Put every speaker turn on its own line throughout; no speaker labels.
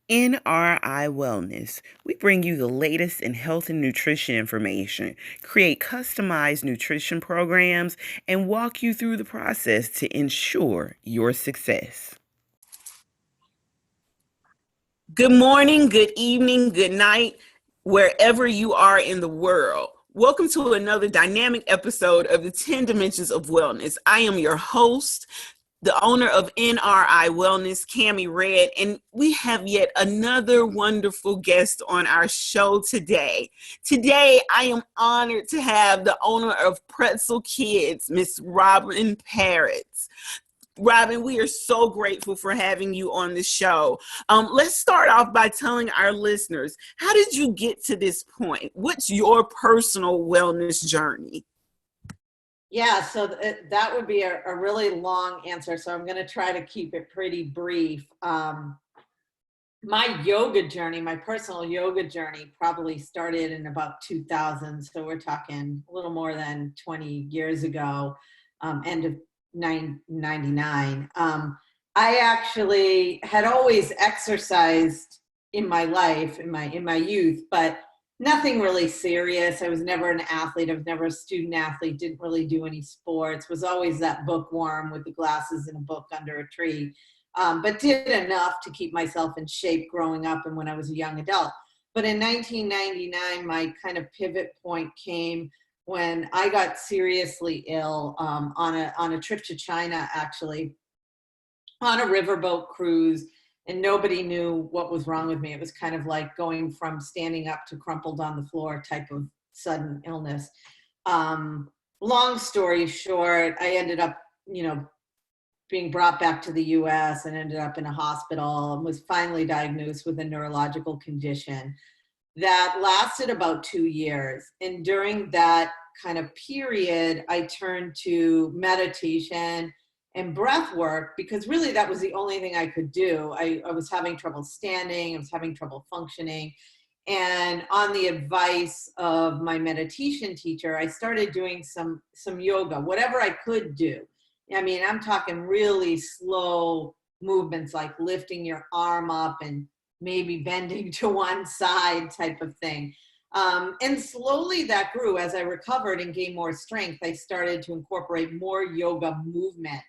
NRI Wellness. We bring you the latest in health and nutrition information, create customized nutrition programs, and walk you through the process to ensure your success. Good morning, good evening, good night, wherever you are in the world. Welcome to another dynamic episode of the 10 Dimensions of Wellness. I am your host, the owner of NRI Wellness, Cammie Red, and we have yet another wonderful guest on our show today. Today, I am honored to have the owner of Pretzel Kids, Miss Robyn Parets. Robyn, we are so grateful for having you on the show. Let's start off by telling our listeners, how did you get to this point? What's your personal wellness journey?
Yeah, so that would be a really long answer. So I'm going to try to keep it pretty brief. My yoga journey, my personal yoga journey, probably started in about 2000. So we're talking a little more than 20 years ago, end of 99. I actually had always exercised in my life, in my youth, but nothing really serious. I was never an athlete. I was never a student athlete, didn't really do any sports, was always that bookworm with the glasses and a book under a tree, but did enough to keep myself in shape growing up and when I was a young adult. But in 1999, my kind of pivot point came when I got seriously ill on a trip to China, actually, on a riverboat cruise, and nobody knew what was wrong with me. It was kind of like going from standing up to crumpled on the floor type of sudden illness. Long story short, I ended up, being brought back to the US and ended up in a hospital and was finally diagnosed with a neurological condition that lasted about 2 years. And during that kind of period, I turned to meditation and breath work because really that was the only thing I could do. I was having trouble standing, I was having trouble functioning. And on the advice of my meditation teacher, I started doing some yoga, whatever I could do. I mean, I'm talking really slow movements like lifting your arm up and maybe bending to one side type of thing. And slowly that grew as I recovered and gained more strength. I started to incorporate more yoga movement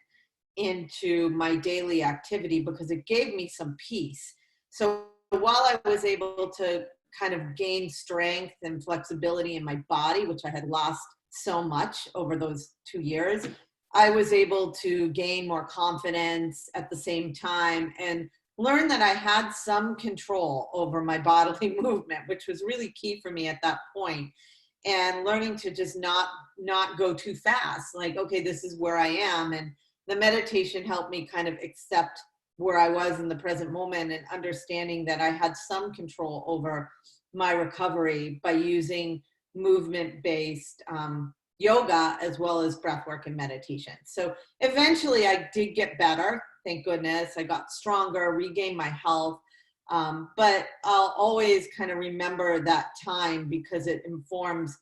into my daily activity because it gave me some peace. So while I was able to kind of gain strength and flexibility in my body, which I had lost so much over those 2 years, I was able to gain more confidence at the same time and learn that I had some control over my bodily movement, which was really key for me at that point. And learning to just not go too fast. Like, okay, this is where I am. And the meditation helped me kind of accept where I was in the present moment and understanding that I had some control over my recovery by using movement-based yoga as well as breath work and meditation. So eventually I did get better. Thank goodness. I got stronger, regained my health. But I'll always kind of remember that time because it informs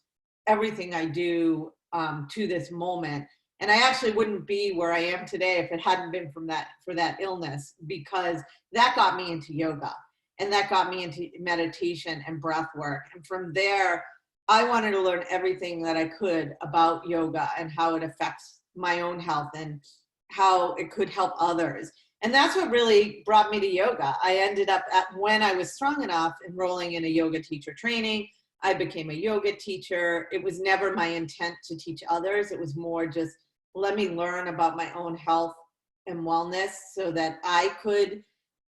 everything I do to this moment. And I actually wouldn't be where I am today if it hadn't been for that illness, because that got me into yoga and that got me into meditation and breath work. And from there, I wanted to learn everything that I could about yoga and how it affects my own health and how it could help others. And that's what really brought me to yoga. I ended up when I was strong enough, enrolling in a yoga teacher training. I became a yoga teacher. It was never my intent to teach others. It was more just let me learn about my own health and wellness so that I could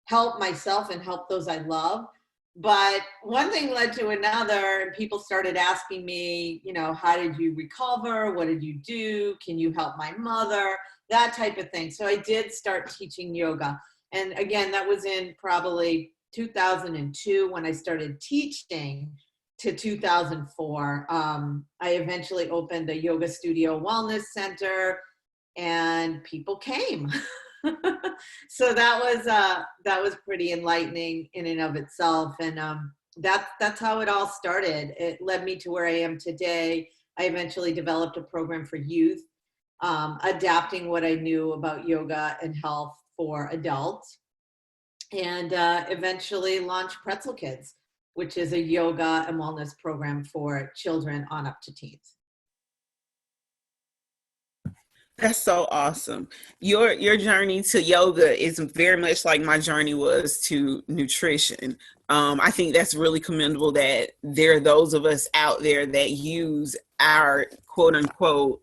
help myself and help those I love. But one thing led to another, and people started asking me, how did you recover? What did you do? Can you help my mother? That type of thing. So I did start teaching yoga. And again, that was in probably 2002 when I started teaching to 2004. I eventually opened a yoga studio wellness center and people came. So that was pretty enlightening in and of itself. And that's how it all started. It led me to where I am today. I eventually developed a program for youth, adapting what I knew about yoga and health for adults. and eventually launched Pretzel Kids, which is a yoga and wellness program for children on up to teens.
That's so awesome. Your journey to yoga is very much like my journey was to nutrition. I think that's really commendable that there are those of us out there that use our quote unquote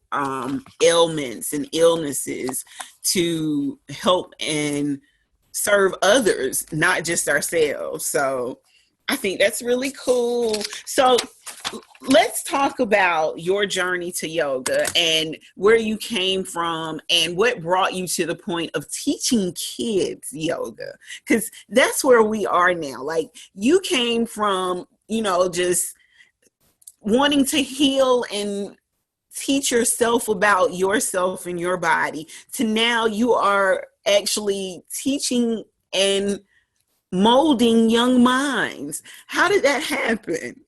ailments and illnesses to help and serve others, not just ourselves. So I think that's really cool. So let's talk about your journey to yoga and where you came from and what brought you to the point of teaching kids yoga, because that's where we are now. Like, you came from, just wanting to heal and teach yourself about yourself and your body, to now you are actually teaching and molding young minds. How did that happen?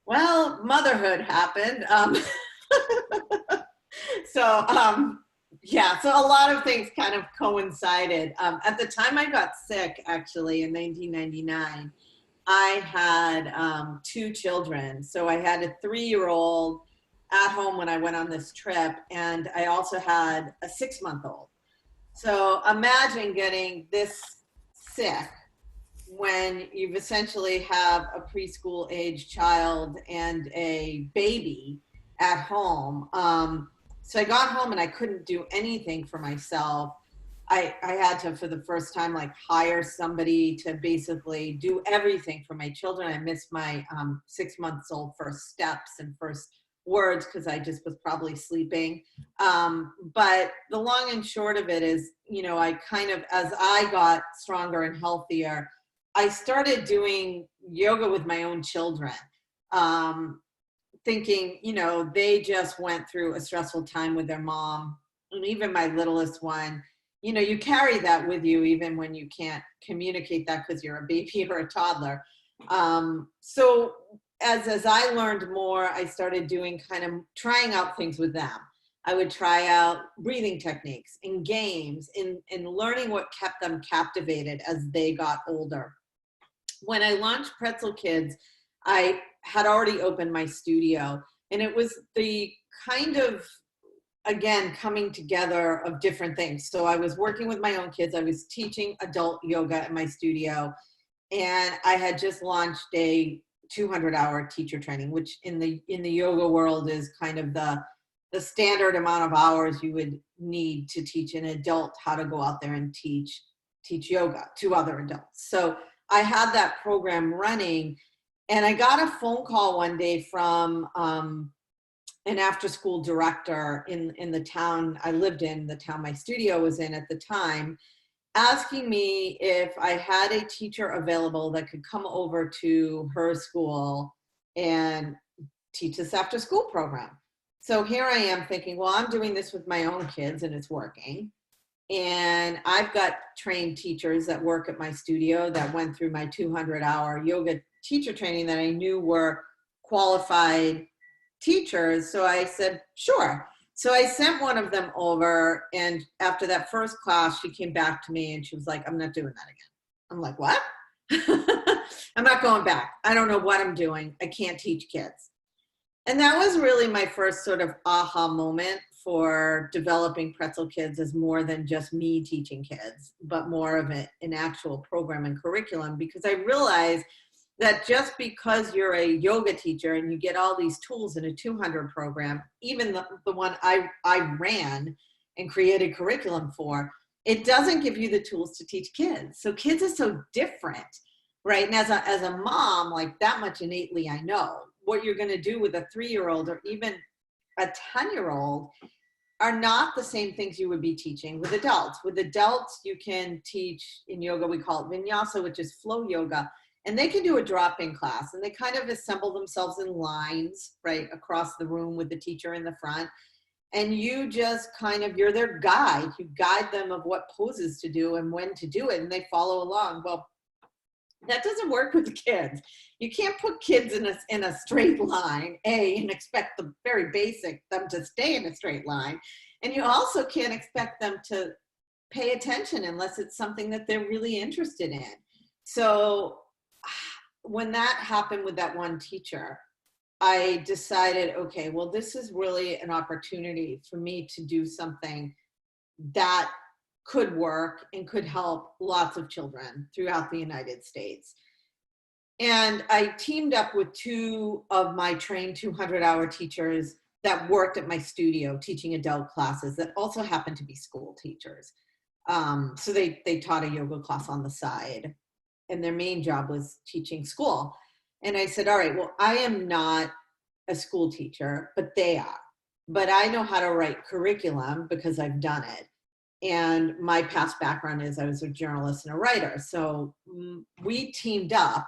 Well, motherhood happened. So a lot of things kind of coincided. At the time I got sick, actually, in 1999, I had 2 children. So I had a 3-year-old at home when I went on this trip, and I also had a 6-month-old. So imagine getting this sick when you've essentially have a preschool age child and a baby at home. So I got home and I couldn't do anything for myself. I had to, for the first time, like hire somebody to basically do everything for my children. I missed my 6-month-old first steps and first words because I just was probably sleeping. But the long and short of it is, I kind of, as I got stronger and healthier, I started doing yoga with my own children, thinking, they just went through a stressful time with their mom. And even my littlest one, you carry that with you even when you can't communicate that because you're a baby or a toddler. So as I learned more, I started doing kind of trying out things with them. I would try out breathing techniques in games, in learning what kept them captivated as they got older. When I launched Pretzel Kids, I had already opened my studio, and it was the kind of, again, coming together of different things. So I was working with my own kids. I was teaching adult yoga in my studio, and I had just launched a 200-hour teacher training, which in the yoga world is kind of the standard amount of hours you would need to teach an adult how to go out there and teach yoga to other adults. So I had that program running, and I got a phone call one day from an after-school director in the town I lived in, the town my studio was in at the time, asking me if I had a teacher available that could come over to her school and teach this after-school program. So here I am thinking, well, I'm doing this with my own kids and it's working. And I've got trained teachers that work at my studio that went through my 200-hour yoga teacher training that I knew were qualified teachers. So I said, sure. So I sent one of them over, and after that first class, she came back to me and she was like, I'm not doing that again. I'm like, what? I'm not going back. I don't know what I'm doing. I can't teach kids. And that was really my first sort of aha moment for developing Pretzel Kids as more than just me teaching kids, but more of an actual program and curriculum, because I realized that just because you're a yoga teacher and you get all these tools in a 200 program, even the one I ran and created curriculum for, it doesn't give you the tools to teach kids. So kids are so different, right? And as a mom, like, that much innately I know. What you're going to do with a 3-year-old or even a 10-year-old are not the same things you would be teaching with adults. With adults, you can teach, in yoga, we call it vinyasa, which is flow yoga. And they can do a drop-in class, and they kind of assemble themselves in lines, right, across the room with the teacher in the front. And you just kind of, you're their guide. You guide them of what poses to do and when to do it, and they follow along. Well, that doesn't work with the kids. You can't put kids in a straight line, and expect the very basic, them to stay in a straight line. And you also can't expect them to pay attention unless it's something that they're really interested in. So when that happened with that one teacher, I decided, okay, well, this is really an opportunity for me to do something that could work and could help lots of children throughout the United States. And I teamed up with two of my trained 200-hour teachers that worked at my studio teaching adult classes that also happened to be school teachers. So they taught a yoga class on the side, and their main job was teaching school. And I said, all right, well, I am not a school teacher, but they are. But I know how to write curriculum because I've done it. And my past background is I was a journalist and a writer. So we teamed up,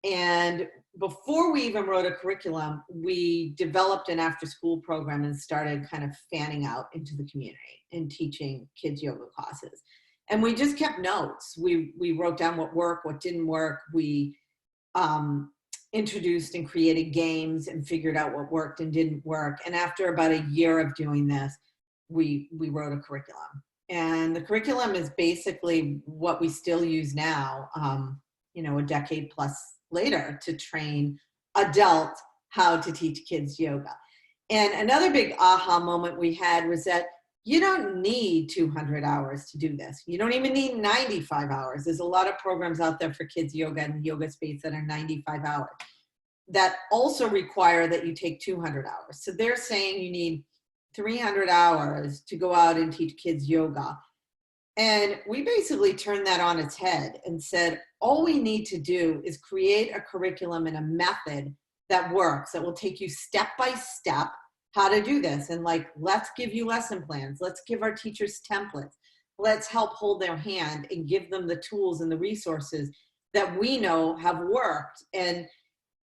and before we even wrote a curriculum, we developed an after-school program and started kind of fanning out into the community and teaching kids yoga classes. And we just kept notes. We wrote down what worked, what didn't work. We introduced and created games and figured out what worked and didn't work. And after about a year of doing this, we wrote a curriculum. And the curriculum is basically what we still use now, a decade plus later, to train adults how to teach kids yoga. And another big aha moment we had was that you don't need 200 hours to do this. You don't even need 95 hours. There's a lot of programs out there for kids yoga and yoga space that are 95 hours that also require that you take 200 hours. So they're saying you need 300 hours to go out and teach kids yoga. And we basically turned that on its head and said, all we need to do is create a curriculum and a method that works, that will take you step by step how to do this. And let's give you lesson plans. Let's give our teachers templates. Let's help hold their hand and give them the tools and the resources that we know have worked. And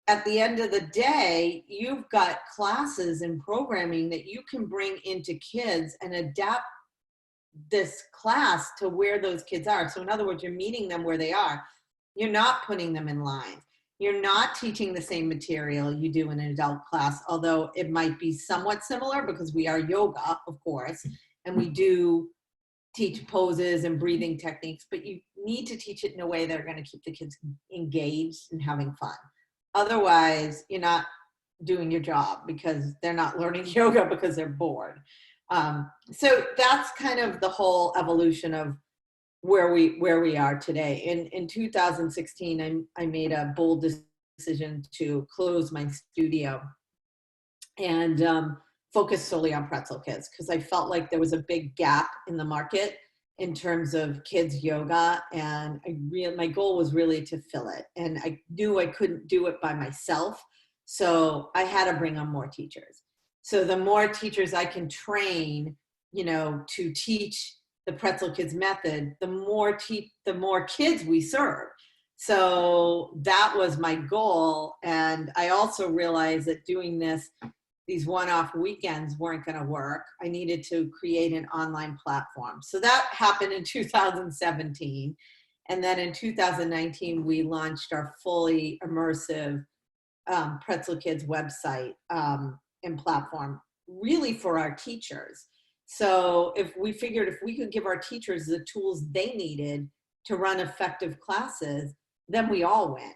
at the end of the day, you've got classes and programming that you can bring into kids and adapt this class to where those kids are. So in other words, you're meeting them where they are. You're not putting them in lines. You're not teaching the same material you do in an adult class, although it might be somewhat similar because we are yoga, of course, and we do teach poses and breathing techniques, but you need to teach it in a way that are going to keep the kids engaged and having fun. Otherwise, you're not doing your job because they're not learning yoga because they're bored. So that's kind of the whole evolution of where we are today. In 2016, I made a bold decision to close my studio and focus solely on Pretzel Kids, because I felt like there was a big gap in the market in terms of kids yoga, and my goal was really to fill it. And I knew I couldn't do it by myself, so I had to bring on more teachers. So the more teachers I can train, to teach the Pretzel Kids method, the more kids we serve. So that was my goal. And I also realized that doing these one-off weekends weren't going to work. I needed to create an online platform. So that happened in 2017. And then in 2019, we launched our fully immersive Pretzel Kids website and platform, really for our teachers. So we figured if we could give our teachers the tools they needed to run effective classes, then we all win.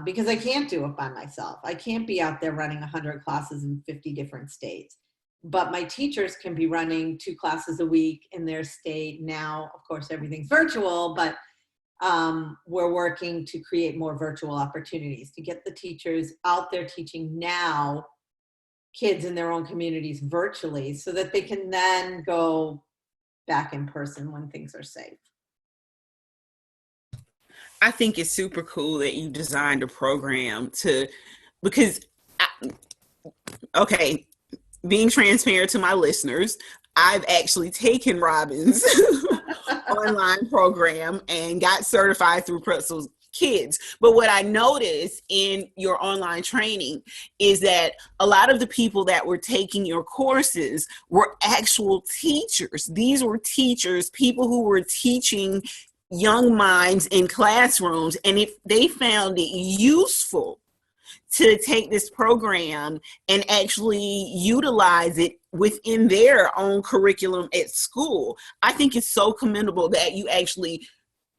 Because I can't do it by myself. I can't be out there running 100 classes in 50 different states. But my teachers can be running 2 classes a week in their state. Now, of course, everything's virtual, but we're working to create more virtual opportunities to get the teachers out there teaching now kids in their own communities virtually so that they can then go back in person when things are safe.
I think it's super cool that you designed a program being transparent to my listeners, I've actually taken Robyn's online program and got certified through Pretzel Kids. But what I noticed in your online training is that a lot of the people that were taking your courses were actual teachers. These were teachers, people who were teaching young minds in classrooms, and if they found it useful to take this program and actually utilize it within their own curriculum at school. I think it's so commendable that you actually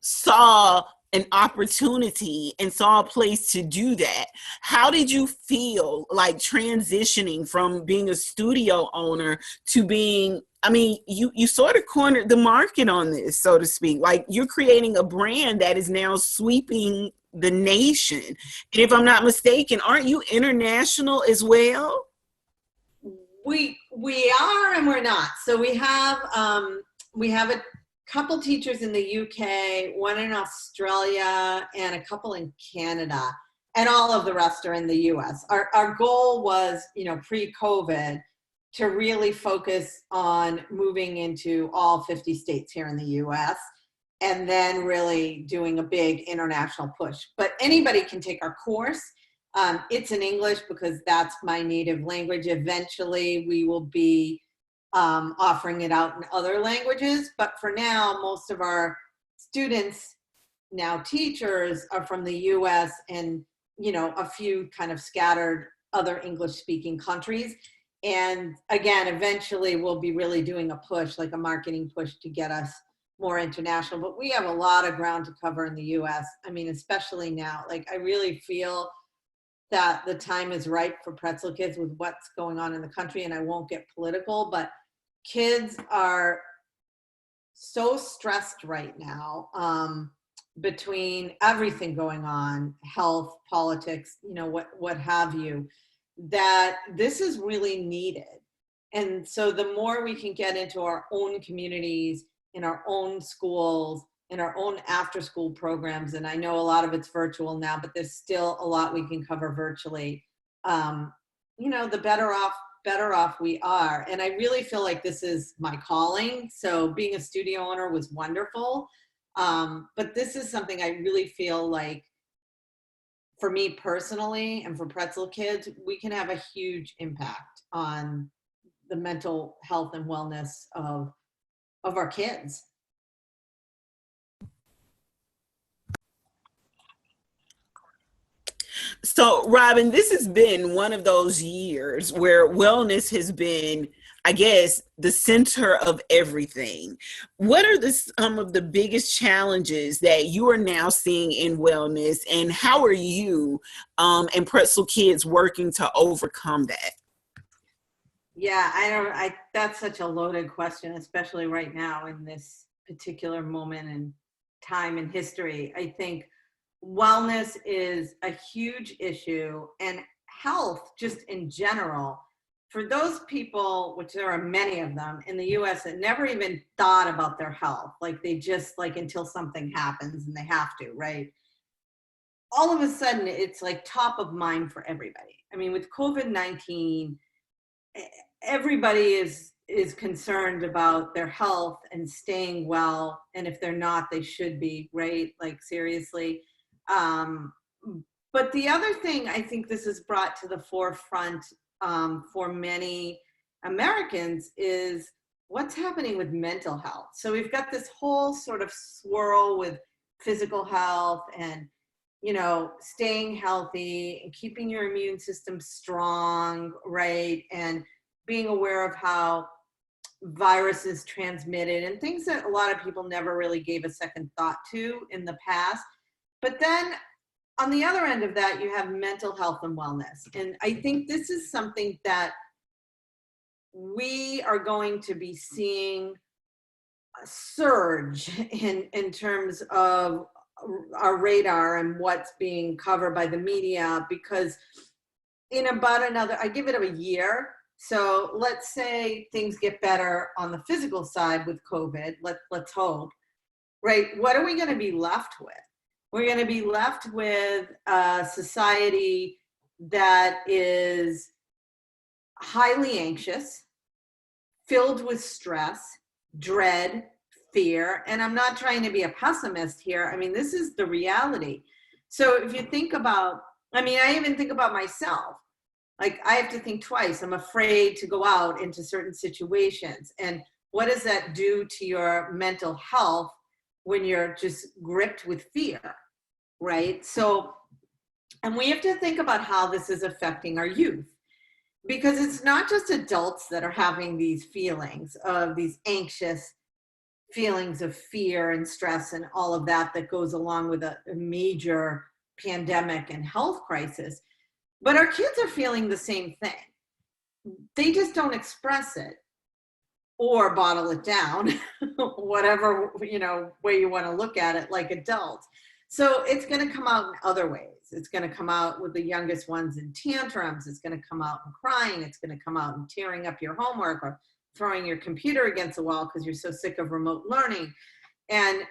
saw an opportunity and saw a place to do that. How did you feel like transitioning from being a studio owner to being, I mean, you sort of cornered the market on this, so to speak. Like, you're creating a brand that is now sweeping the nation. And if I'm not mistaken, aren't you international as well?
We are and we're not. So we have a couple teachers in the UK, one in Australia, and a couple in Canada, and all of the rest are in the US. Our goal was, pre-COVID, to really focus on moving into all 50 states here in the US, and then really doing a big international push. But anybody can take our course. It's in English because that's my native language. Eventually, we will be offering it out in other languages. But for now, most of our students, now teachers, are from the US and, a few kind of scattered other English-speaking countries. And again, eventually we'll be really doing a push, like a marketing push, to get us more international. But we have a lot of ground to cover in the US. I mean, especially now, like, I really feel that the time is ripe for Pretzel Kids with what's going on in the country. And I won't get political, but kids are so stressed right now, between everything going on, health, politics, what have you, that this is really needed. And so the more we can get into our own communities, in our own schools, in our own after school programs, and I know a lot of it's virtual now, but there's still a lot we can cover virtually, the better off we are. And I really feel like this is my calling. So being a studio owner was wonderful. But this is something I really feel like, for me personally and for Pretzel Kids, we can have a huge impact on the mental health and wellness of our kids.
So, Robyn, this has been one of those years where wellness has been, I guess, the center of everything. What are some of the biggest challenges that you are now seeing in wellness, and how are you and Pretzel Kids working to overcome that?
Yeah, that's such a loaded question, especially right now in this particular moment in time in history. I think wellness is a huge issue, and health just in general, for those people, which there are many of them in the US, that never even thought about their health. Like, they just, like, until something happens and they have to, right? All of a sudden it's like top of mind for everybody. I mean, with COVID-19, everybody is concerned about their health and staying well, and if they're not, they should be, right? Like, seriously. But the other thing I think this has brought to the forefront, for many Americans, is what's happening with mental health. So we've got this whole sort of swirl with physical health and, staying healthy and keeping your immune system strong, right? And being aware of how viruses transmitted and things that a lot of people never really gave a second thought to in the past. But then on the other end of that, you have mental health and wellness. And I think this is something that we are going to be seeing a surge in terms of our radar and what's being covered by the media, because in about I give it a year. So let's say things get better on the physical side with COVID, let's hope, right? What are we going to be left with? We're going to be left with a society that is highly anxious, filled with stress, dread, fear. And I'm not trying to be a pessimist here. I mean, this is the reality. So if you think about, I even think about myself. Like, I have to think twice. I'm afraid to go out into certain situations. And what does that do to your mental health when you're just gripped with fear, right? So, and we have to think about how this is affecting our youth. Because it's not just adults that are having these feelings of these anxious feelings of fear and stress and all of that that goes along with a major pandemic and health crisis, but our kids are feeling the same thing. They just don't express it or bottle it down, whatever, way you want to look at it, like adults. So it's going to come out in other ways. It's going to come out with the youngest ones in tantrums. It's going to come out in crying. It's going to come out in tearing up your homework or throwing your computer against the wall because you're so sick of remote learning. And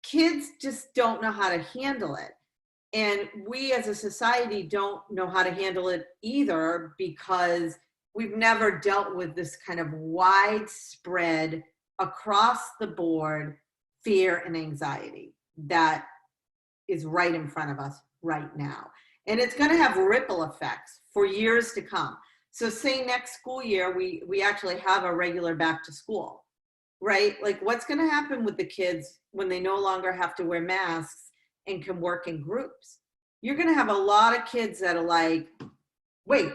kids just don't know how to handle it. And we as a society don't know how to handle it either, because we've never dealt with this kind of widespread, across the board fear and anxiety that is right in front of us right now. And it's going to have ripple effects for years to come. So say next school year, we actually have a regular back to school, right? Like, what's going to happen with the kids when they no longer have to wear masks and can work in groups? You're going to have a lot of kids that are like, wait,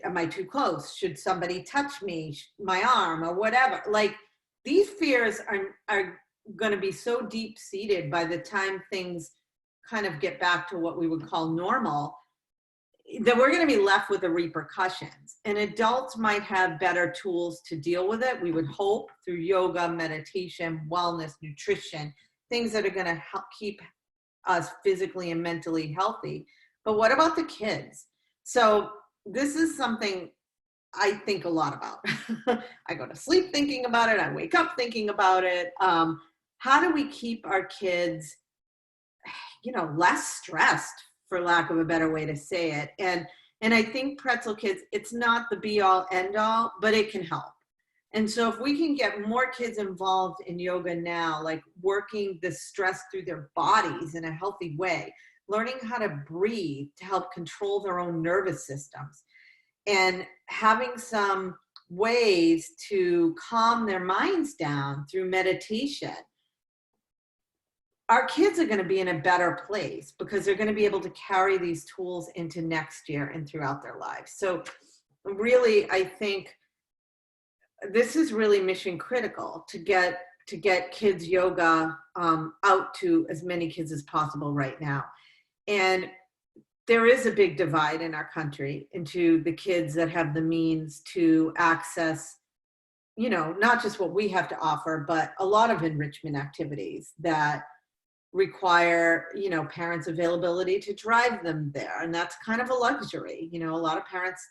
am I too close? Should somebody touch me, my arm or whatever? Like, these fears are going to be so deep seated by the time things kind of get back to what we would call normal, that we're going to be left with the repercussions. And adults might have better tools to deal with it, we would hope, through yoga, meditation, wellness, nutrition, things that are going to help keep us physically and mentally healthy. But what about the kids? So this is something I think a lot about. I go to sleep thinking about it. I wake up thinking about it. How do we keep our kids, less stressed, for lack of a better way to say it? And I think Pretzel Kids, it's not the be all end all, but it can help. And so if we can get more kids involved in yoga now, like working the stress through their bodies in a healthy way, learning how to breathe to help control their own nervous systems, and having some ways to calm their minds down through meditation, our kids are going to be in a better place because they're going to be able to carry these tools into next year and throughout their lives. So really, I think this is really mission critical to get kids yoga out to as many kids as possible right now. And there is a big divide in our country into the kids that have the means to access, not just what we have to offer, but a lot of enrichment activities that require, parents' availability to drive them there. And that's kind of a luxury. A lot of parents,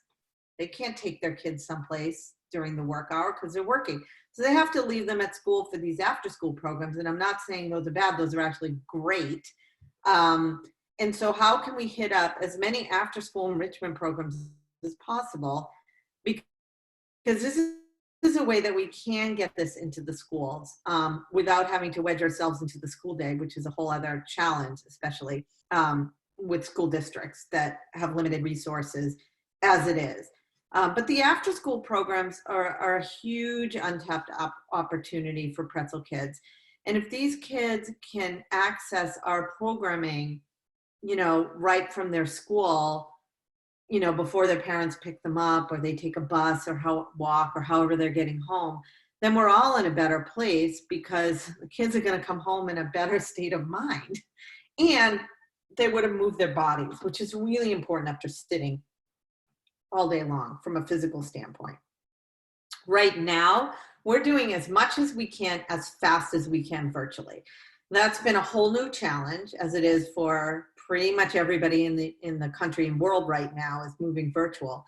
they can't take their kids someplace during the work hour because they're working. So they have to leave them at school for these after school programs. And I'm not saying those are bad, those are actually great. And so how can we hit up as many after school enrichment programs as possible? Because this is a way that we can get this into the schools without having to wedge ourselves into the school day, which is a whole other challenge, especially with school districts that have limited resources as it is. But the after school programs are a huge untapped opportunity for Pretzel Kids. And if these kids can access our programming, right from their school, before their parents pick them up or they take a bus or walk or however they're getting home, then we're all in a better place because the kids are going to come home in a better state of mind. And they would have moved their bodies, which is really important after sitting all day long from a physical standpoint. Right now, we're doing as much as we can, as fast as we can virtually. That's been a whole new challenge, as it is for pretty much everybody in the country and world right now, is moving virtual.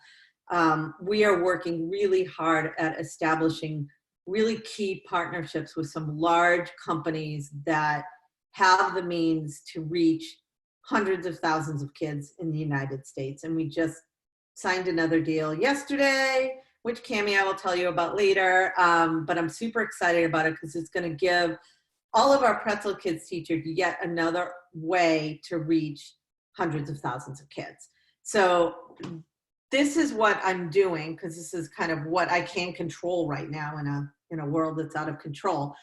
We are working really hard at establishing really key partnerships with some large companies that have the means to reach hundreds of thousands of kids in the United States. And we just signed another deal yesterday, which Cammie I will tell you about later. But I'm super excited about it because it's going to give all of our Pretzel Kids teachers yet another way to reach hundreds of thousands of kids. So this is what I'm doing, because this is kind of what I can control right now in a world that's out of control.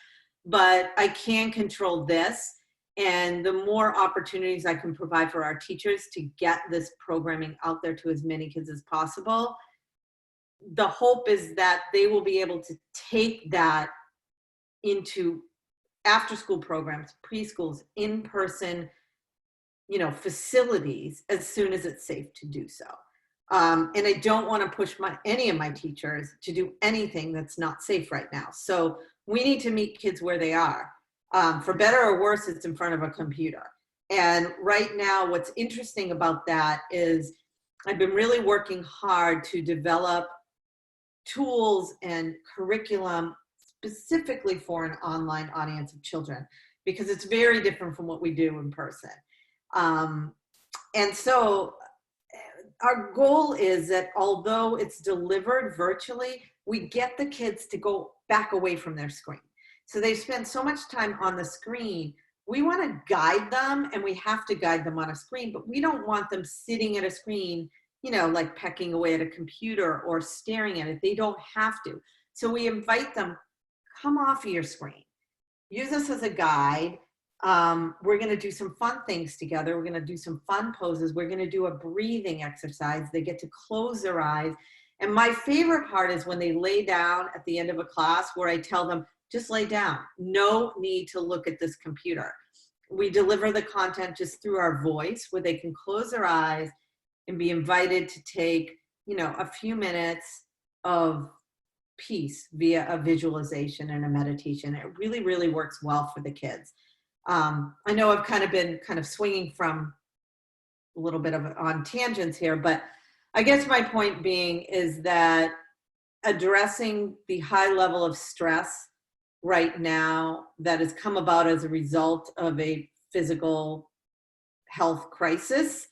But I can control this. And the more opportunities I can provide for our teachers to get this programming out there to as many kids as possible, the hope is that they will be able to take that into after school programs, preschools, in-person, facilities as soon as it's safe to do so. And I don't want to push any of my teachers to do anything that's not safe right now. So we need to meet kids where they are. For better or worse, it's in front of a computer. And right now, what's interesting about that is I've been really working hard to develop tools and curriculum specifically for an online audience of children, because it's very different from what we do in person. And so our goal is that although it's delivered virtually, we get the kids to go back away from their screen. So they spend so much time on the screen. We want to guide them, and we have to guide them on a screen, but we don't want them sitting at a screen, like pecking away at a computer or staring at it. They don't have to. So we invite them, come off of your screen. Use us as a guide. We're going to do some fun things together. We're going to do some fun poses. We're going to do a breathing exercise. They get to close their eyes. And my favorite part is when they lay down at the end of a class, where I tell them, just lay down. No need to look at this computer. We deliver the content just through our voice, where they can close their eyes and be invited to take, a few minutes of peace via a visualization and a meditation. It really, really works well for the kids. I know I've been swinging from a little bit of on tangents here, but I guess my point being is that addressing the high level of stress right now that has come about as a result of a physical health crisis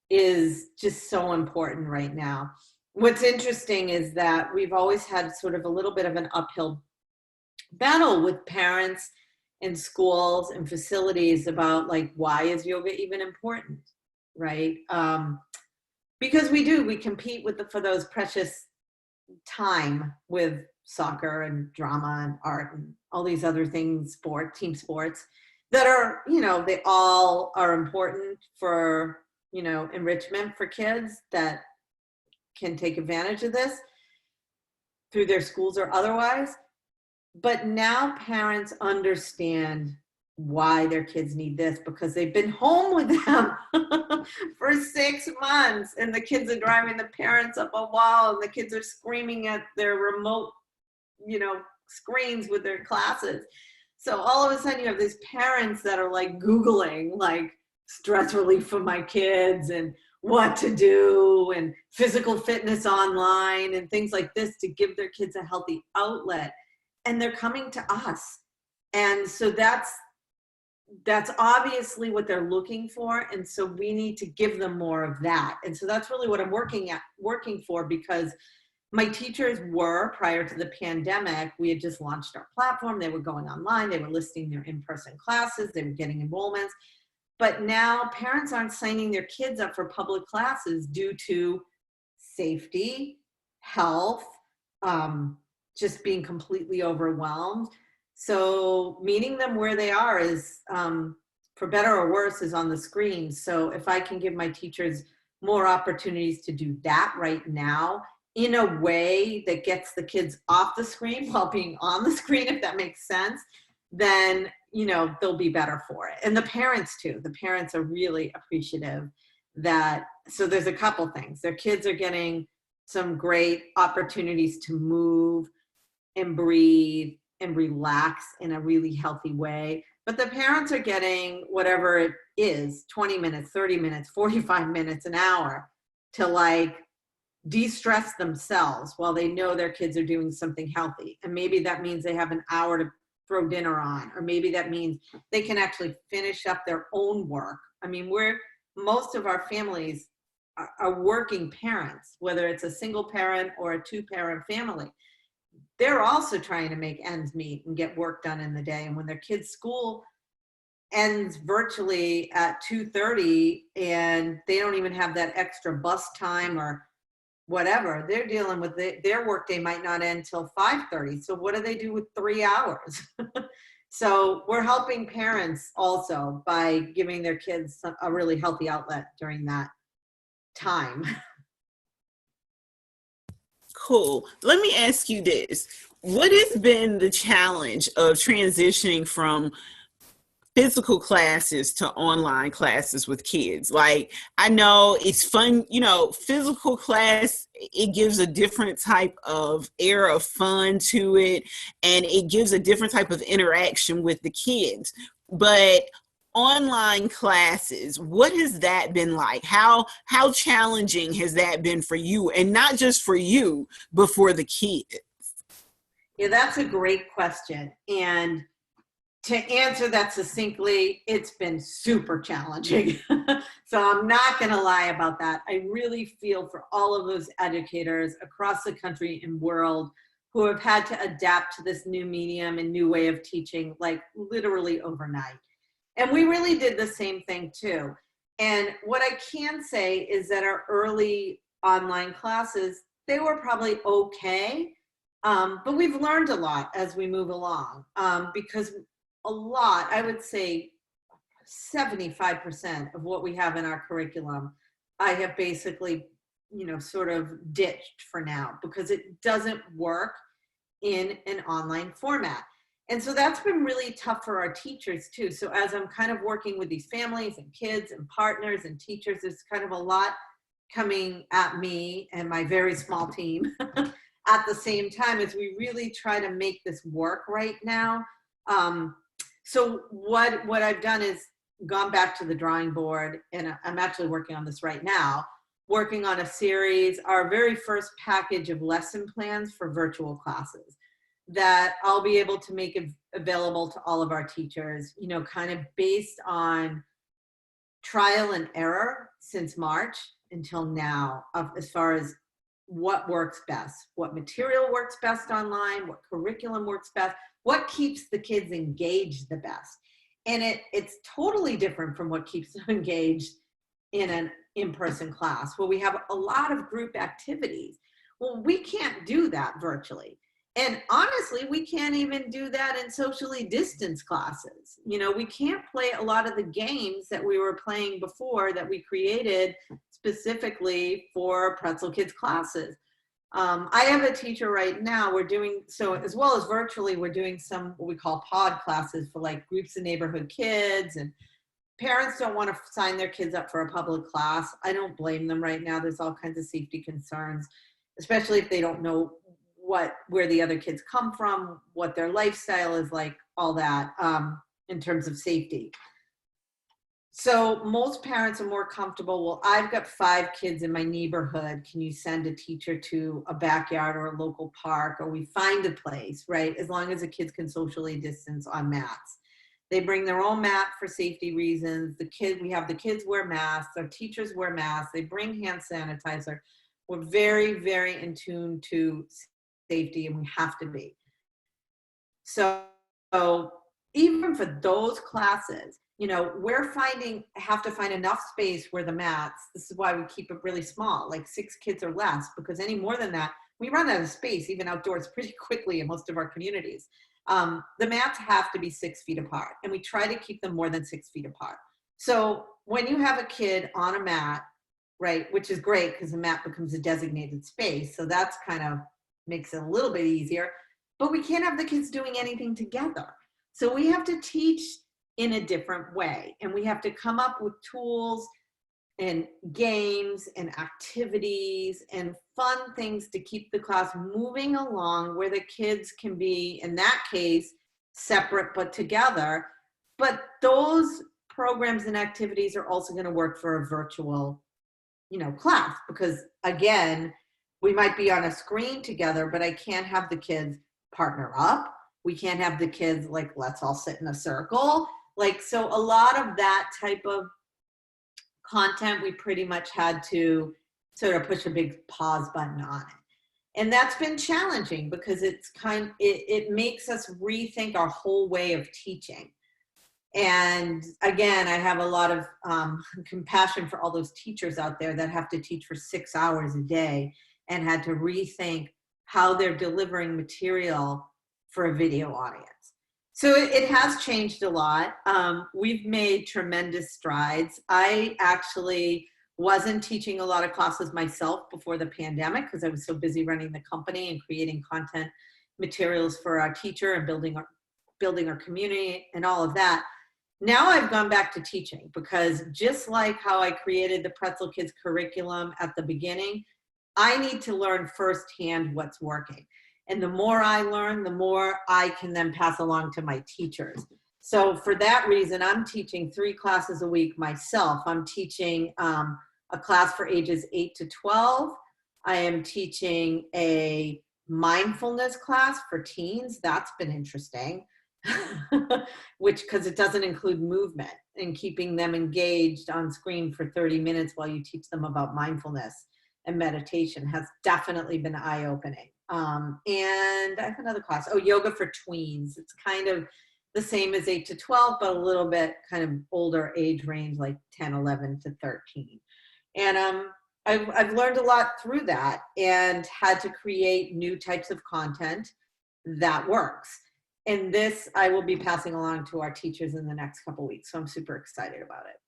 is just so important right now. What's interesting is that we've always had sort of a little bit of an uphill battle with parents and schools and facilities about, like, why is yoga even important, right? Because we compete for those precious time with soccer and drama and art and all these other things, team sports that are, they all are important for, enrichment for kids that can take advantage of this through their schools or otherwise. But now parents understand why their kids need this, because they've been home with them for 6 months, and the kids are driving the parents up a wall, and the kids are screaming at their remote, screens with their classes. So all of a sudden you have these parents that are like Googling, like, stress relief for my kids and what to do and physical fitness online and things like this to give their kids a healthy outlet. And they're coming to us. And so that's obviously what they're looking for. And so we need to give them more of that. And so that's really what I'm working for, because my teachers were, prior to the pandemic, we had just launched our platform. They were going online. They were listing their in-person classes. They were getting enrollments. But now parents aren't signing their kids up for public classes due to safety, health, just being completely overwhelmed. So meeting them where they are is, for better or worse, is on the screen. So if I can give my teachers more opportunities to do that right now in a way that gets the kids off the screen while being on the screen, if that makes sense, then, they'll be better for it. And the parents too. The parents are really appreciative that, so there's a couple things. Their kids are getting some great opportunities to move and breathe and relax in a really healthy way. But the parents are getting whatever it is, 20 minutes, 30 minutes, 45 minutes, an hour, to like de-stress themselves while they know their kids are doing something healthy. And maybe that means they have an hour to throw dinner on, or maybe that means they can actually finish up their own work. I mean, most of our families are working parents, whether it's a single parent or a 2-parent family. They're also trying to make ends meet and get work done in the day. And when their kids' school ends virtually at 2:30 and they don't even have that extra bus time or whatever, they're dealing with their work day might not end till 5:30. So what do they do with 3 hours? So we're helping parents also by giving their kids a really healthy outlet during that time.
Cool. Let me ask you this. What has been the challenge of transitioning from physical classes to online classes with kids? Like, I know it's fun, physical class, it gives a different type of air of fun to it, and it gives a different type of interaction with the kids. But online classes, what has that been like? How challenging has that been for you? And not just for you, but for the kids?
Yeah, that's a great question. And to answer that succinctly, it's been super challenging. So I'm not going to lie about that. I really feel for all of those educators across the country and world who have had to adapt to this new medium and new way of teaching, like literally overnight. And we really did the same thing too. And what I can say is that our early online classes, they were probably okay. But we've learned a lot as we move along, because a lot, I would say 75% of what we have in our curriculum, I have basically, sort of ditched for now because it doesn't work in an online format. And so that's been really tough for our teachers too. So as I'm kind of working with these families and kids and partners and teachers, there's kind of a lot coming at me and my very small team at the same time as we really try to make this work right now. So what I've done is gone back to the drawing board, and I'm actually working on this right now, working on a series, our very first package of lesson plans for virtual classes that I'll be able to make available to all of our teachers, kind of based on trial and error since March until now, as far as what works best, what material works best online, what curriculum works best, what keeps the kids engaged the best. And it's totally different from what keeps them engaged in an in-person class where we have a lot of group activities. Well, we can't do that virtually. And honestly, we can't even do that in socially distanced classes. We can't play a lot of the games that we were playing before that we created specifically for Pretzel Kids classes. I have a teacher right now, we're doing, so as well as virtually, we're doing some what we call pod classes for like groups of neighborhood kids, and parents don't want to sign their kids up for a public class. I don't blame them right now. There's all kinds of safety concerns, especially if they don't know where the other kids come from, what their lifestyle is like, all that, in terms of safety. So most parents are more comfortable, well, I've got 5 kids in my neighborhood. Can you send a teacher to a backyard or a local park, or we find a place, right? As long as the kids can socially distance on mats. They bring their own mat for safety reasons. We have the kids wear masks, our teachers wear masks, they bring hand sanitizer. We're very, very in tune to safety, and we have to be. So even for those classes, have to find enough space where the mats, this is why we keep it really small, like 6 kids or less, because any more than that, we run out of space, even outdoors, pretty quickly in most of our communities. The mats have to be 6 feet apart, and we try to keep them more than 6 feet apart. So when you have a kid on a mat, right, which is great because the mat becomes a designated space, so that's kind of makes it a little bit easier, but we can't have the kids doing anything together. So we have to teach in a different way, and we have to come up with tools and games and activities and fun things to keep the class moving along, where the kids can be, in that case, separate but together. But those programs and activities are also going to work for a virtual, class, because again, we might be on a screen together, but I can't have the kids partner up. We can't have the kids like, let's all sit in a circle. So a lot of that type of content, we pretty much had to sort of push a big pause button on it. And that's been challenging because it makes us rethink our whole way of teaching. And again, I have a lot of compassion for all those teachers out there that have to teach for 6 hours a day and had to rethink how they're delivering material for a video audience. So it has changed a lot. We've made tremendous strides. I actually wasn't teaching a lot of classes myself before the pandemic because I was so busy running the company and creating content materials for our teacher and building our community and all of that. Now I've gone back to teaching because just like how I created the Pretzel Kids curriculum at the beginning, I need to learn firsthand what's working. And the more I learn, the more I can then pass along to my teachers. So for that reason, I'm teaching 3 classes a week myself. I'm teaching a class for ages 8 to 12. I am teaching a mindfulness class for teens. That's been interesting, which because it doesn't include movement and keeping them engaged on screen for 30 minutes while you teach them about mindfulness and meditation has definitely been eye-opening. And I have another class, yoga for tweens. It's kind of the same as 8 to 12, but a little bit kind of older age range, like 10, 11 to 13. And I've learned a lot through that and had to create new types of content that works. And this I will be passing along to our teachers in the next couple of weeks. So I'm super excited about it.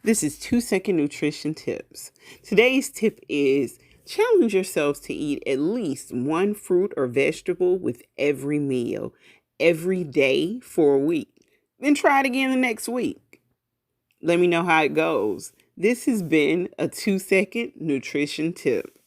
This is 2-second nutrition tips. Today's tip is challenge yourselves to eat at least one fruit or vegetable with every meal, every day for a week. Then try it again the next week. Let me know how it goes. This has been a 2-second nutrition tip.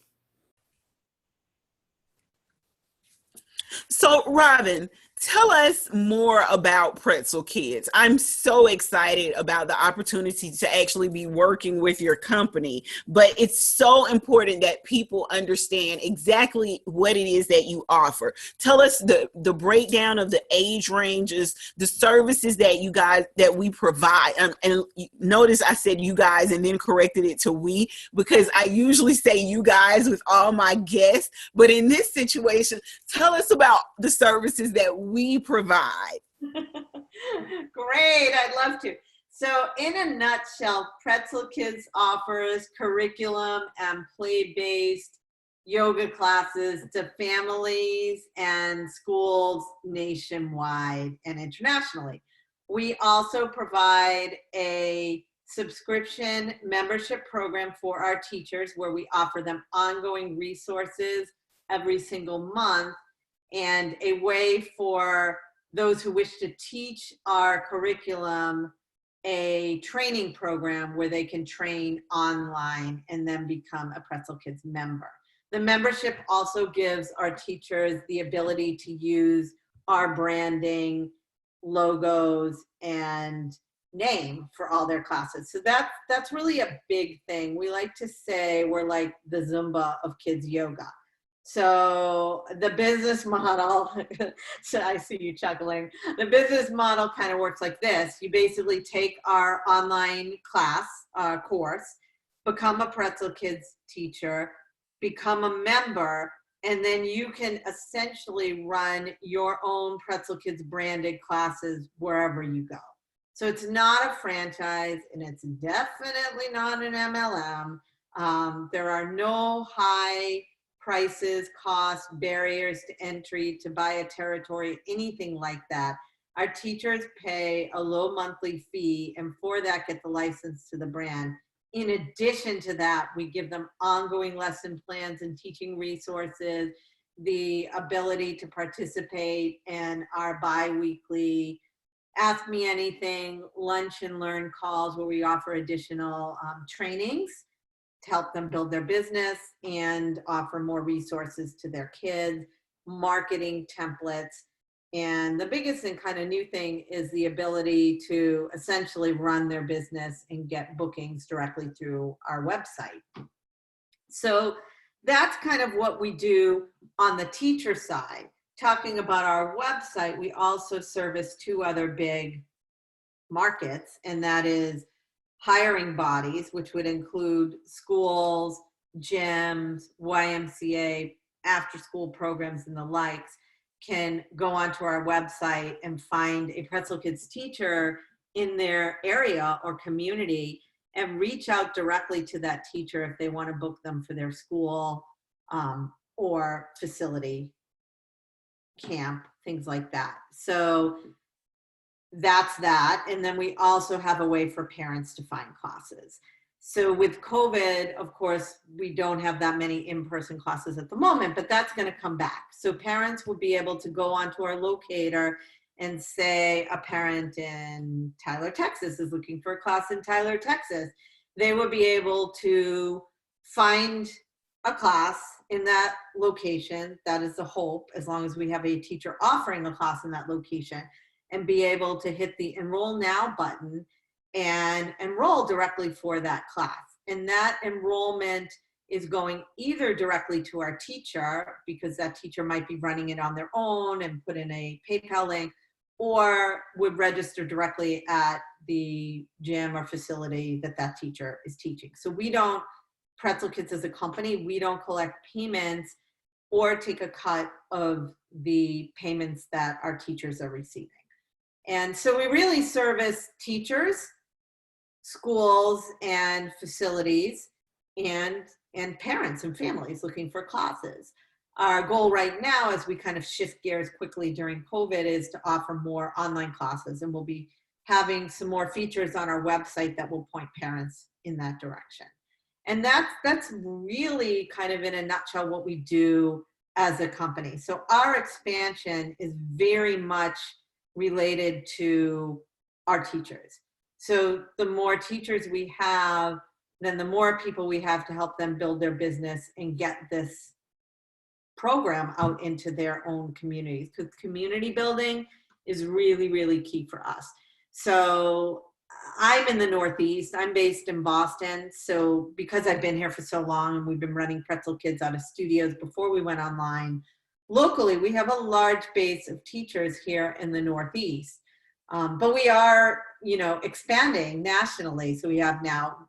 So, Robyn, tell us more about Pretzel Kids. I'm so excited about the opportunity to actually be working with your company, but it's so important that people understand exactly what it is that you offer. Tell us the breakdown of the age ranges, the services that you guys, that we provide. And notice I said you guys and then corrected it to we, because I usually say you guys with all my guests, but in this situation, tell us about the services that we provide.
Great, I'd love to. So in a nutshell, Pretzel Kids offers curriculum and play-based yoga classes to families and schools nationwide and internationally. We also provide a subscription membership program for our teachers where we offer them ongoing resources every single month and a way for those who wish to teach our curriculum a training program where they can train online and then become a Pretzel Kids member. The membership also gives our teachers the ability to use our branding, logos, and name for all their classes. So that's really a big thing. We like to say we're like the Zumba of kids yoga. So the business model, so I see you chuckling. The business model kind of works like this. You basically take our online class course, become a Pretzel Kids teacher, become a member, and then you can essentially run your own Pretzel Kids branded classes wherever you go. So it's not a franchise and it's definitely not an MLM. There are no high prices, costs, barriers to entry, to buy a territory, anything like that. Our teachers pay a low monthly fee and for that get the license to the brand. In addition to that, we give them ongoing lesson plans and teaching resources, the ability to participate in our bi-weekly Ask Me Anything, lunch and learn calls where we offer additional trainings to help them build their business and offer more resources to their kids, marketing templates. And the biggest and kind of new thing is the ability to essentially run their business and get bookings directly through our website. So that's kind of what we do on the teacher side. Talking about our website, we also service 2 other big markets, and that is hiring bodies, which would include schools, gyms, YMCA, after school programs and the likes, can go onto our website and find a Pretzel Kids teacher in their area or community and reach out directly to that teacher if they want to book them for their school or facility camp, things like that. So that's that. And then we also have a way for parents to find classes. So with COVID, of course, we don't have that many in-person classes at the moment, but that's going to come back. So parents will be able to go onto our locator and say a parent in Tyler, Texas is looking for a class in Tyler, Texas. They will be able to find a class in that location. That is the hope, as long as we have a teacher offering a class in that location, and be able to hit the enroll now button and enroll directly for that class. And that enrollment is going either directly to our teacher, because that teacher might be running it on their own and put in a PayPal link, or would register directly at the gym or facility that that teacher is teaching. So we don't, Pretzel Kids as a company, we don't collect payments or take a cut of the payments that our teachers are receiving. And so we really service teachers, schools and facilities, and parents and families looking for classes. Our goal right now, as we kind of shift gears quickly during COVID, is to offer more online classes, and we'll be having some more features on our website that will point parents in that direction. And that's really kind of in a nutshell what we do as a company. So our expansion is very much related to our teachers. So the more teachers we have, then the more people we have to help them build their business and get this program out into their own communities, because community building is really, really key for us. So I'm in the Northeast. I'm based in Boston. So because I've been here for so long, and we've been running Pretzel Kids out of studios before we went online, locally, we have a large base of teachers here in the Northeast. But we are, expanding nationally. So we have now,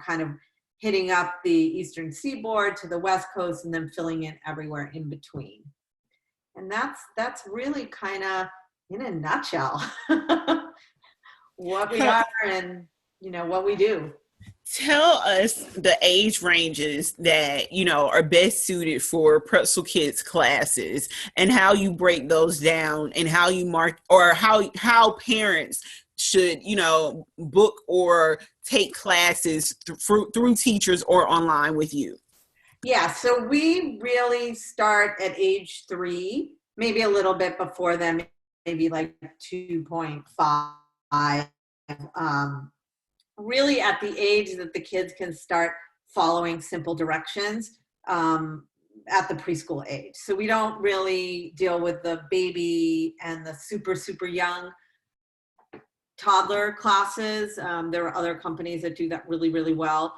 kind of hitting up the Eastern Seaboard to the West Coast, and then filling in everywhere in between. And that's really kind of, in a nutshell, what we are and, what we do.
Tell us the age ranges that, are best suited for Pretzel Kids classes, and how you break those down, and how you mark, or how parents should, book or take classes through teachers or online with you.
Yeah, so we really start at age 3, maybe a little bit before then, maybe like 2.5. Really at the age that the kids can start following simple directions at the preschool age. So we don't really deal with the baby and the super, super young toddler classes. There are other companies that do that really, really well.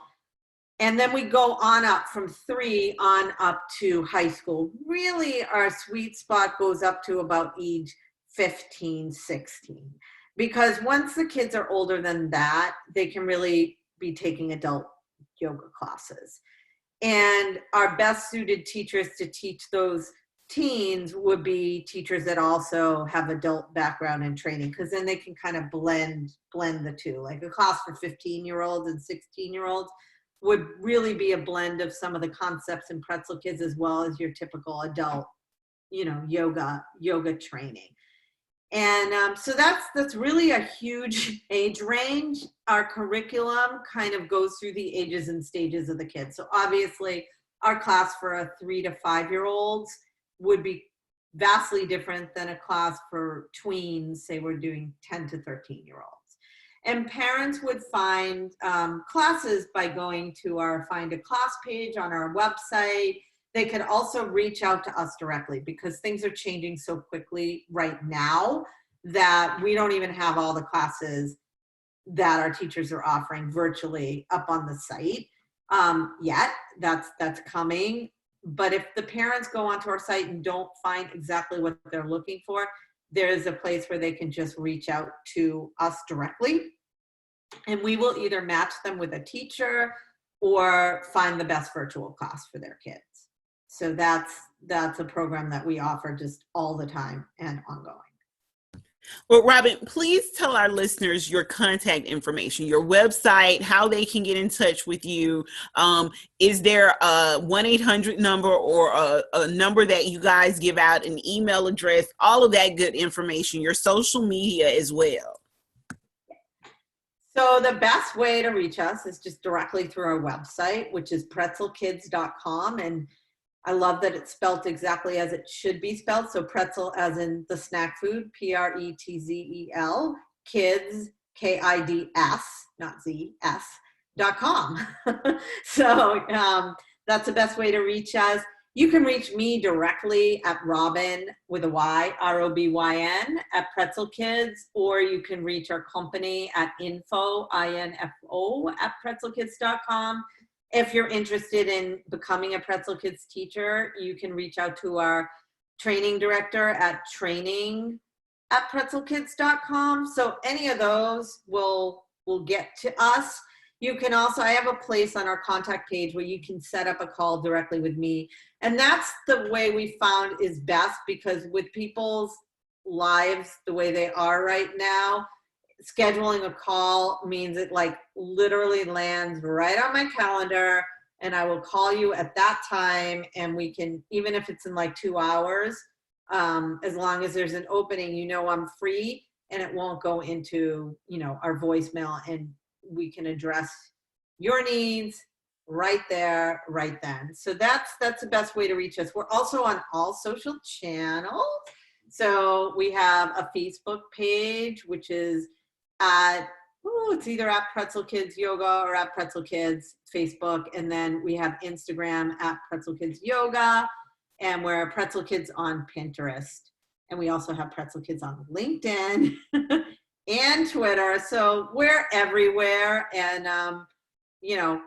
And then we go on up from 3 on up to high school. Really, our sweet spot goes up to about age 15, 16. Because once the kids are older than that, they can really be taking adult yoga classes. And our best suited teachers to teach those teens would be teachers that also have adult background and training, because then they can kind of blend the two. Like a class for 15-year-olds and 16-year-olds would really be a blend of some of the concepts in Pretzel Kids, as well as your typical adult, yoga training. And so that's really a huge age range. Our curriculum kind of goes through the ages and stages of the kids. So obviously our class for a 3 to 5-year-olds would be vastly different than a class for tweens, say we're doing 10 to 13-year-olds. And parents would find classes by going to our Find a Class page on our website. They could also reach out to us directly, because things are changing so quickly right now that we don't even have all the classes that our teachers are offering virtually up on the site yet. That's coming. But if the parents go onto our site and don't find exactly what they're looking for, there's a place where they can just reach out to us directly, and we will either match them with a teacher or find the best virtual class for their kids. So that's a program that we offer just all the time and ongoing.
Well, Robyn, please tell our listeners your contact information, your website, how they can get in touch with you. Is there a 1-800 number or a number that you guys give out, an email address, all of that good information, your social media as well?
So the best way to reach us is just directly through our website, which is pretzelkids.com. And I love that it's spelled exactly as it should be spelled. So pretzel as in the snack food, Pretzel, kids, KIDS, not Z, S.com. So that's the best way to reach us. You can reach me directly at Robyn with a Y, ROBYN at Pretzel Kids, or you can reach our company at info, INFO at pretzelkids.com. If you're interested in becoming a Pretzel Kids teacher, you can reach out to our training director at training at pretzelkids.com. So any of those will get to us. You can also, I have a place on our contact page where you can set up a call directly with me. And that's the way we found is best, because with people's lives the way they are right now, scheduling a call means it like literally lands right on my calendar, and I will call you at that time, and we can, even if it's in like 2 hours, as long as there's an opening, you know, I'm free and it won't go into, you know, our voicemail, and we can address your needs right there, right then. So that's the best way to reach us. We're also on all social channels. So we have a Facebook page, which is at, it's either at Pretzel Kids Yoga or at Pretzel Kids Facebook. And then we have Instagram at Pretzel Kids Yoga, and we're Pretzel Kids on Pinterest. And we also have Pretzel Kids on LinkedIn and Twitter. So we're everywhere. And, you know,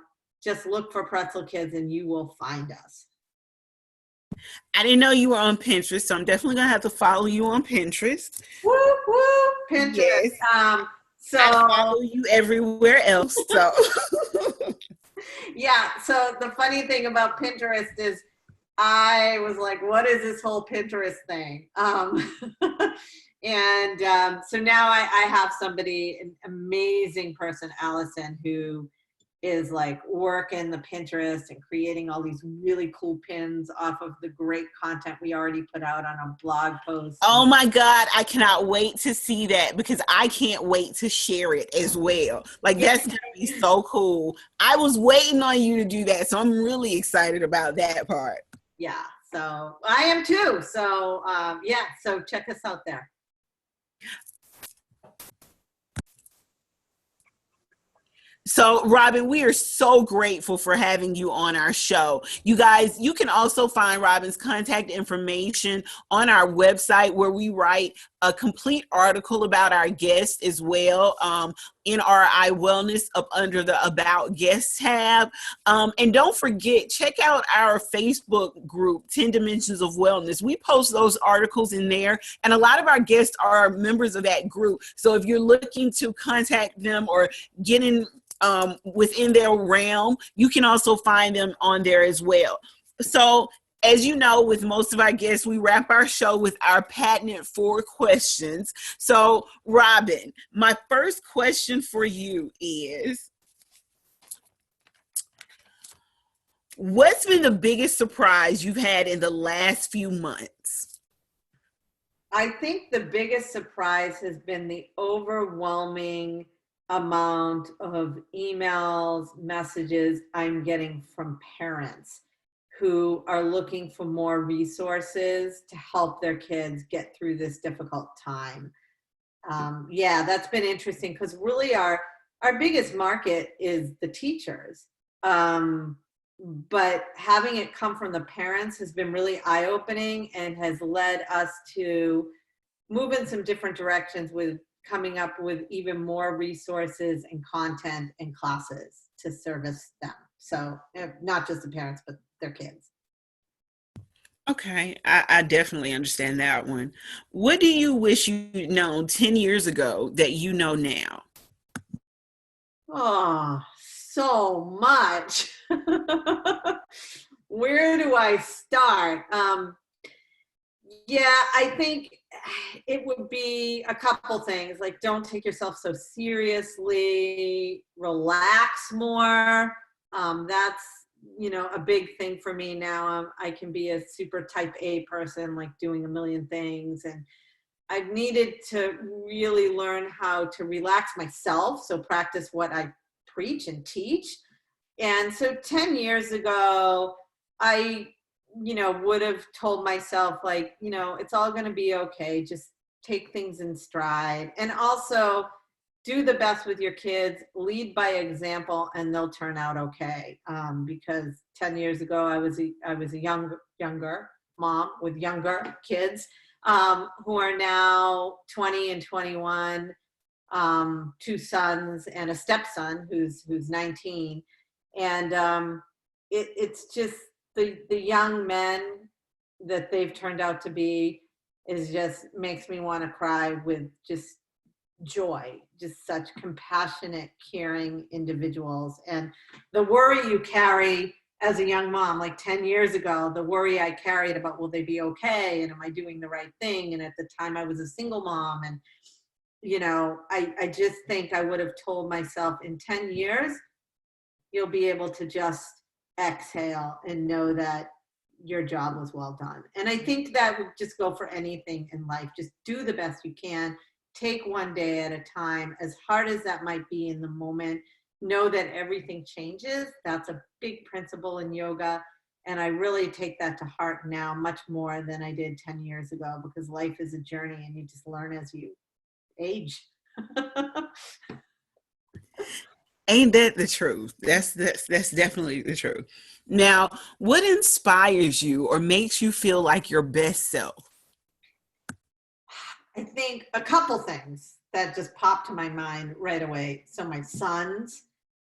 just look for Pretzel Kids and you will find us.
I didn't know you were on Pinterest, so I'm definitely going to have to follow you on Pinterest.
Woo, woo, Pinterest.
Yes.
So
I follow you everywhere else. So
yeah. So the funny thing about Pinterest is I was like, what is this whole Pinterest thing? And so now I have somebody, an amazing person, Allison, who is like working the Pinterest and creating all these really cool pins off of the great content we already put out on a blog post.
oh my God, I cannot wait to see that, because I can't wait to share it as well. Like, that's going to be so cool. I was waiting on you to do that, so I'm really excited about that part.
Yeah, so I am too. So yeah, so check us out there.
So, Robyn, we are so grateful for having you on our show. You guys, you can also find Robyn's contact information on our website, where we write a complete article about our guests as well, in our iWellness up under the About Guests tab. And don't forget, check out our Facebook group, 10 Dimensions of Wellness. We post those articles in there, and a lot of our guests are members of that group. So if you're looking to contact them or get in within their realm, you can also find them on there as well. So, as you know, with most of our guests, we wrap our show with our patented 4 questions. So, Robyn, my first question for you is, what's been the biggest surprise you've had in the last few months?
I think the biggest surprise has been the overwhelming amount of emails, messages I'm getting from parents who are looking for more resources to help their kids get through this difficult time. Yeah, that's been interesting, because really our biggest market is the teachers. But having it come from the parents has been really eye-opening and has led us to move in some different directions with coming up with even more resources and content and classes to service them. So not just the parents, but their kids.
Okay, I definitely understand that one. What do you wish you'd known 10 years ago that you know now?
Oh, so much. Where do I start? Yeah, I think it would be a couple things, like don't take yourself so seriously, relax more. That's, a big thing for me now. I can be a super type A person, like doing a million things. And I've needed to really learn how to relax myself. So practice what I preach and teach. And so 10 years ago, I, would have told myself like, it's all going to be okay. Just take things in stride. And also do the best with your kids, lead by example, and they'll turn out okay. Because 10 years ago, I was a younger mom with younger kids who are now 20 and 21, two sons and a stepson who's 19. And it's just the young men that they've turned out to be is just makes me want to cry with just joy, just such compassionate, caring individuals. And the worry you carry as a young mom, like 10 years ago, the worry I carried about, will they be okay? And am I doing the right thing? And at the time I was a single mom. And, I just think I would have told myself in 10 years, you'll be able to just exhale and know that your job was well done. And I think that would just go for anything in life. Just do the best you can. Take one day at a time, as hard as that might be in the moment. Know that everything changes. That's a big principle in yoga. And I really take that to heart now much more than I did 10 years ago, because life is a journey and you just learn as you age.
Ain't that the truth? That's definitely the truth. Now, what inspires you or makes you feel like your best self?
I think a couple things that just popped to my mind right away. So my sons,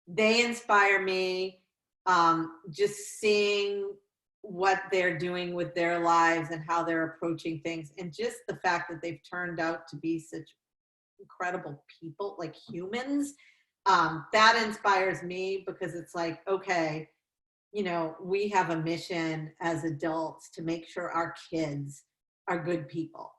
they inspire me. Just seeing what they're doing with their lives and how they're approaching things, and just the fact that they've turned out to be such incredible people, like humans. That inspires me, because it's like, okay, we have a mission as adults to make sure our kids are good people.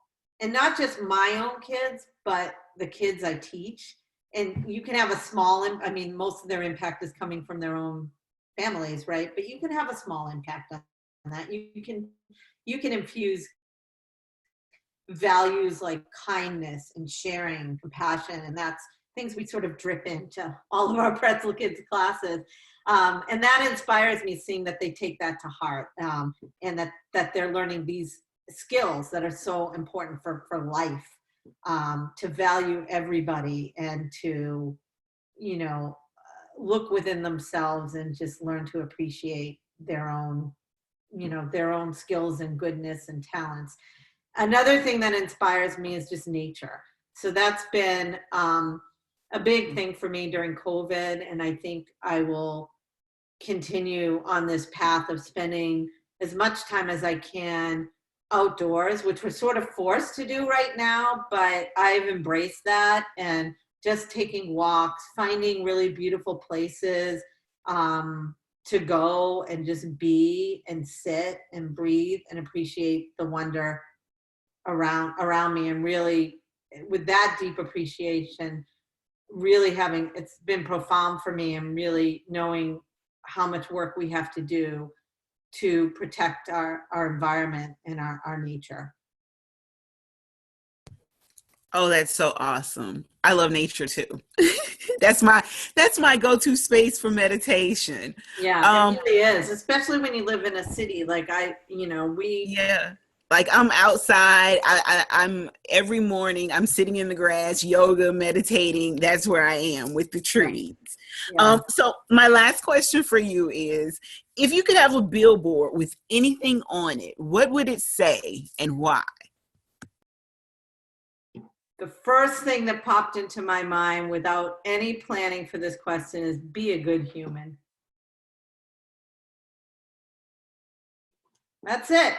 And not just my own kids, but the kids I teach. And you can have a small, most of their impact is coming from their own families, right? But you can have a small impact on that. You can infuse values like kindness and sharing, compassion, and that's things we sort of drip into all of our Pretzel Kids classes. And that inspires me, seeing that they take that to heart, and that they're learning these skills that are so important for life, to value everybody and to, look within themselves and just learn to appreciate their own skills and goodness and talents. Another thing that inspires me is just nature. So that's been a big thing for me during COVID. And I think I will continue on this path of spending as much time as I can outdoors, which we're sort of forced to do right now, but I've embraced that, and just taking walks, finding really beautiful places to go and just be and sit and breathe and appreciate the wonder around me. And really, with that deep appreciation, really it's been profound for me, and really knowing how much work we have to do to protect our environment and our nature.
Oh, that's so awesome. I love nature too. That's my go-to space for meditation.
Yeah, it really is, especially when you live in a city. Like
yeah. Like I'm outside. I'm every morning. I'm sitting in the grass, yoga, meditating. That's where I am with the trees.
Yeah.
So my last question for you is: if you could have a billboard with anything on it, what would it say and why?
The first thing that popped into my mind without any planning for this question is, be a good human. That's it.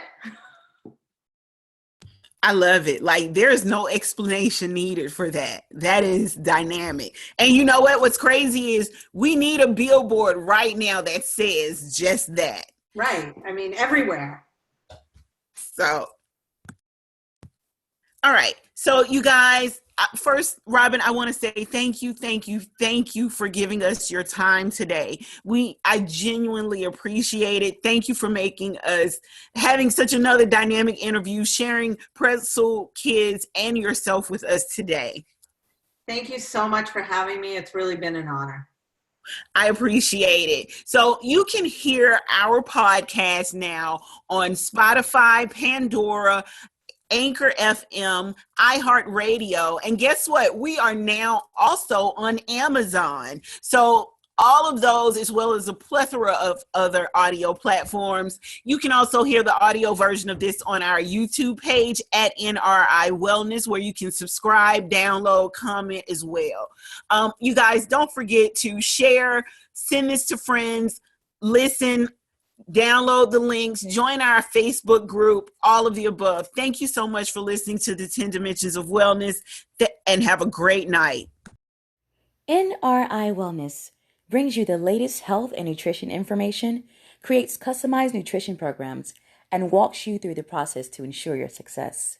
I love it. Like, there is no explanation needed for that. That is dynamic. And you know what? What's crazy is we need a billboard right now that says just that.
Right. Everywhere.
So All right. So, you guys, first, Robyn, I want to say thank you for giving us your time today. I genuinely appreciate it. Thank you for making us having such another dynamic interview, sharing Pretzel Kids and yourself with us today.
Thank you so much for having me. It's really been an honor.
I appreciate it. So you can hear our podcast now on Spotify, Pandora, Anchor FM, iHeartRadio, and guess what? We are now also on Amazon. So all of those, as well as a plethora of other audio platforms. You can also hear the audio version of this on our YouTube page at NRI Wellness, where you can subscribe, download, comment as well. You guys, don't forget to share, send this to friends, listen, download the links, join our Facebook group, all of the above. Thank you so much for listening to the 10 Dimensions of Wellness, and have a great night.
NRI Wellness brings you the latest health and nutrition information, creates customized nutrition programs, and walks you through the process to ensure your success.